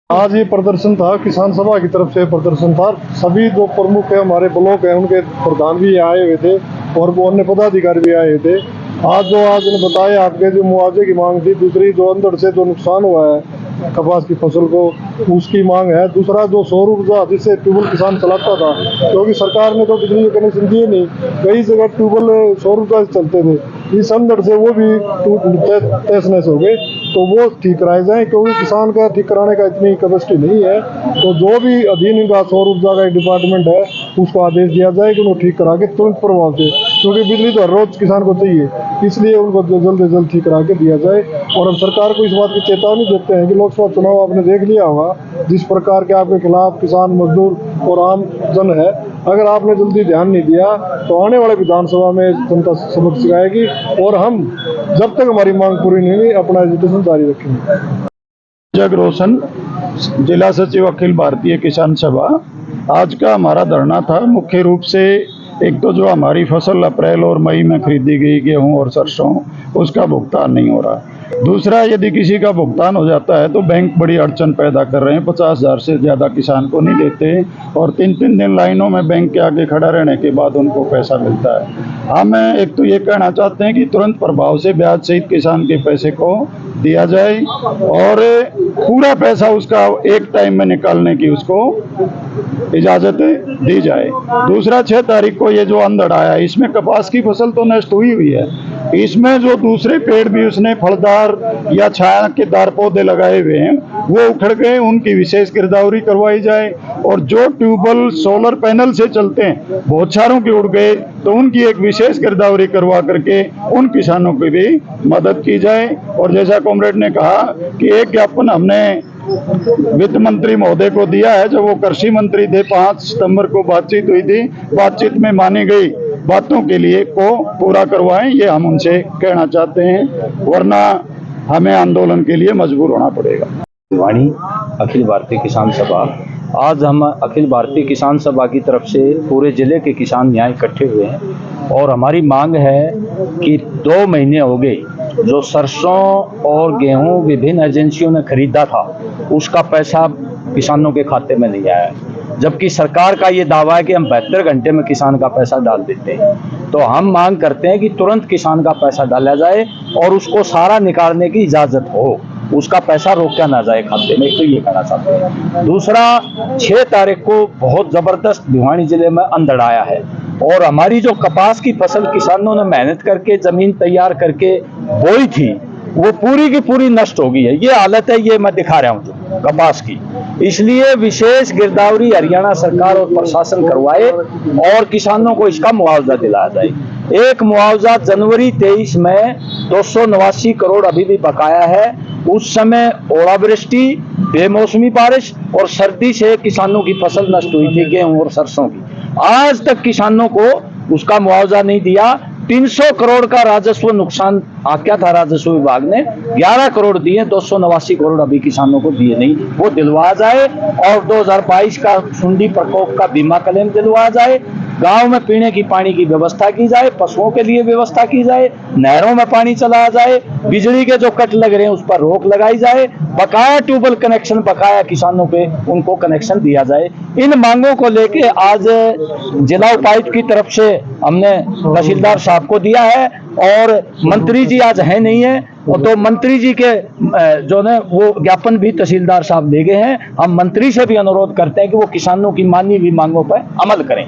आज ये प्रदर्शन था, किसान सभा की तरफ से प्रदर्शन था। सभी जो प्रमुख है हमारे ब्लॉक है, उनके प्रधान भी आए हुए थे और वो अन्य पदाधिकारी भी आए हुए थे। आज ने बताया आपके जो मुआवजे की मांग थी, दूसरी जो अंदर से जो नुकसान हुआ है कपास की फसल को, उसकी मांग है। दूसरा जो सौर ऊर्जा जिससे ट्यूबवेल किसान चलाता था, क्योंकि सरकार ने तो बिजली के कनेक्शन दिए नहीं, कई जगह ट्यूबवेल सौर ऊर्जा से चलते थे, इस अंदर से वो भी तहस नहस हो गए। तो वो ठीक कराए जाए, क्योंकि किसान का ठीक कराने का इतनी कैपेसिटी नहीं है। तो जो भी अधीन इनका सौर ऊर्जा का एक डिपार्टमेंट है, उसको आदेश दिया जाए कि उनको ठीक करा के तुरंत प्रभाव से, क्योंकि बिजली तो हर रोज किसान को चाहिए, इसलिए उनको जल्द से जल्द ठीक करा के दिया जाए। और हम सरकार को इस बात की चेतावनी देते हैं कि लोकसभा चुनाव आपने देख लिया होगा, जिस प्रकार के आपके खिलाफ किसान, मजदूर और आम जन है। अगर आपने जल्दी ध्यान नहीं दिया तो आने वाले विधानसभा में जनता सबक सिखाएगी और हम जब तक हमारी मांग पूरी नहीं हुई अपना एजुटेशन जारी रखेंगे। जग रोशन, जिला सचिव अखिल भारतीय किसान सभा। आज का हमारा धरना था मुख्य रूप से, एक तो जो हमारी फसल अप्रैल और मई में खरीदी गई गेहूं और सरसों, उसका भुगतान नहीं हो रहा। दूसरा, यदि किसी का भुगतान हो जाता है तो बैंक बड़ी अड़चन पैदा कर रहे हैं। 50,000 से ज़्यादा किसान को नहीं देते और 3-3 दिन लाइनों में बैंक के आगे खड़ा रहने के बाद उनको पैसा मिलता है। हम एक तो ये कहना चाहते हैं कि तुरंत प्रभाव से ब्याज सहित किसान के पैसे को दिया जाए और पूरा पैसा उसका एक टाइम में निकालने की उसको इजाज़त दी जाए। दूसरा, 6 तारीख को ये जो अंधड़ आया, इसमें कपास की फसल तो नष्ट हुई है, इसमें जो दूसरे पेड़ भी उसने फलदार या छायादार पौधे लगाए हुए हैं वो उखड़ गए, उनकी विशेष गिरदावरी करवाई जाए। और जो ट्यूबवेल सोलर पैनल से चलते हैं बहुत सारों के उड़ गए, तो उनकी एक विशेष गिरदावरी करवा करके उन किसानों की भी मदद की जाए। और जैसा कॉमरेड ने कहा कि एक ज्ञापन हमने वित्त मंत्री महोदय को दिया है, जब वो कृषि मंत्री थे, 5 सितंबर को बातचीत हुई थी, बातचीत में मानी गई बातों के लिए को पूरा करवाएं, ये हम उनसे कहना चाहते हैं, वरना हमें आंदोलन के लिए मजबूर होना पड़ेगा। वाणी अखिल भारतीय किसान सभा। आज हम अखिल भारतीय किसान सभा की तरफ से पूरे जिले के किसान यहाँ इकट्ठे हुए हैं और हमारी मांग है कि 2 महीने हो गए जो सरसों और गेहूं विभिन्न एजेंसियों ने खरीदा था, उसका पैसा किसानों के खाते में नहीं आया है, जबकि सरकार का ये दावा है कि हम 72 घंटे में किसान का पैसा डाल देते हैं। तो हम मांग करते हैं कि तुरंत किसान का पैसा डाला जाए और उसको सारा निकालने की इजाज़त हो, उसका पैसा रोका ना जाए खाते में, तो ये कहना चाहते हैं। दूसरा, 6 तारीख को बहुत ज़बरदस्त भिवानी जिले में अंधड़ आया है और हमारी जो कपास की फसल किसानों ने मेहनत करके ज़मीन तैयार करके बोई थी, वो पूरी की पूरी नष्ट हो गई है। ये हालत है, ये मैं दिखा रहा हूँ जो कपास की। इसलिए विशेष गिरदावरी हरियाणा सरकार और प्रशासन करवाए और किसानों को इसका मुआवजा दिलाया जाए। एक मुआवजा जनवरी 23 में 289 करोड़ अभी भी बकाया है। उस समय ओलावृष्टि, बेमौसमी बारिश और सर्दी से किसानों की फसल नष्ट हुई थी, गेहूं और सरसों की। आज तक किसानों को उसका मुआवजा नहीं दिया। 300 करोड़ का राजस्व नुकसान आख्या था राजस्व विभाग ने, 11 करोड़ दिए, 289 करोड़ अभी किसानों को दिए नहीं, वो दिलवाया जाए। और 2022 का सुंडी प्रकोप का बीमा क्लेम दिलवाया जाए। गांव में पीने की पानी की व्यवस्था की जाए, पशुओं के लिए व्यवस्था की जाए, नहरों में पानी चलाया जाए, बिजली के जो कट लग रहे हैं उस पर रोक लगाई जाए, बकाया ट्यूबवेल कनेक्शन बकाया किसानों पे उनको कनेक्शन दिया जाए। इन मांगों को लेके आज जिला उपायुक्त की तरफ से हमने तहसीलदार साहब को दिया है और मंत्री जी आज है नहीं है, तो मंत्री जी के जो ने वो ज्ञापन भी तहसीलदार साहब दे गए हैं। हम मंत्री से भी अनुरोध करते हैं कि वो किसानों की मानी हुई मांगों पर अमल करें।